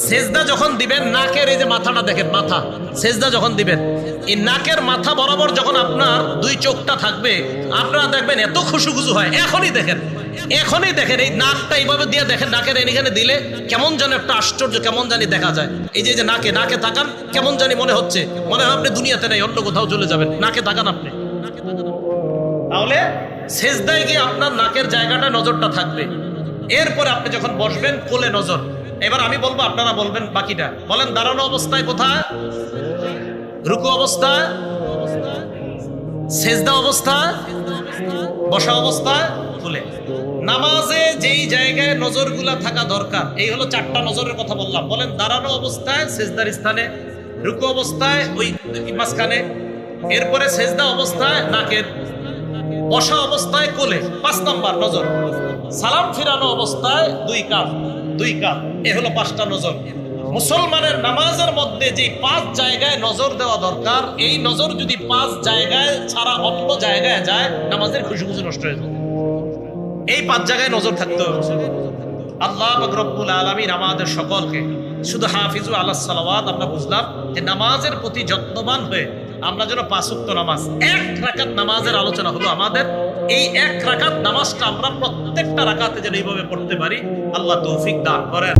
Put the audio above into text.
সেজদা যখন দিবেন নাকের এই যে মাথাটা দেখেন, মাথা সেজদা যখন দিবেন এই নাকের মাথা বরাবর যখন আপনার দুই চোখটা থাকবে, আপনারা দেখবেন এত খুশুখুশু হয়। এখনই দেখেন এই নাকটা এইভাবে দিয়ে দেখেন, নাকের এখানে দিলে কেমন যেন একটা আশ্চর্য কেমন জানি দেখা যায়। এই যে নাকে তাকান, কেমন জানি মনে হচ্ছে, মনে হয় আপনি দুনিয়াতে নাই, অন্য কোথাও চলে যাবেন। নাকে তাকান আপনি, তাহলে সেজদায় গিয়ে আপনার নাকের জায়গাটা নজরটা থাকবে। এরপরে আপনি যখন বসবেন কোলে নজর। এবার আমি বলবো, আপনারা বলবেন বাকিটা। বলেন দাঁড়ানো অবস্থায় কোথায়, রুকু অবস্থায়, সেজদা অবস্থায়, বসা অবস্থায়, কোলে। নামাজে যেই জায়গায় নজরগুলা থাকা দরকার, এই হলো 4টা নজরের কথা বললাম। বলেন দাঁড়ানো অবস্থায় সেজদার স্থানে, রুকু অবস্থায় ওই মাঝখানে, এরপরে সেজদা অবস্থায় নাকের, বসা অবস্থায় কোলে, 5 নাম্বার নজর। সালাম ফিরানো অবস্থায় দুই কাঁধ। এ হলো 5টা নজর। মুসলমানের নামাজের মধ্যে যে 5 জায়গায় নজর দেওয়া দরকার, এই নজর যদি 5 জায়গায় ছাড়া অন্য জায়গায় যায়, নামাজের খুশুখুশু নষ্ট হয়ে যায়। এই 5 জায়গায় নজর থাকতে হবে। আল্লাহ পাক রব্বুল আলামিন আমাদের সকলকে শুধু হাফিজু আলাস সালাওয়াত, আমরা বুঝলাম যে নামাজের প্রতি যত্নবান হয়ে আমরা যেন 5 ওয়াক্ত নামাজ, 1 রাকাত নামাজের আলোচনা হলো আমাদের। এই 1 রাকাত নামাজটা আমরা প্রত্যেকটা রাকাতে যেন এইভাবে পড়তে পারি। আল্লাহ তৌফিক দান করেন।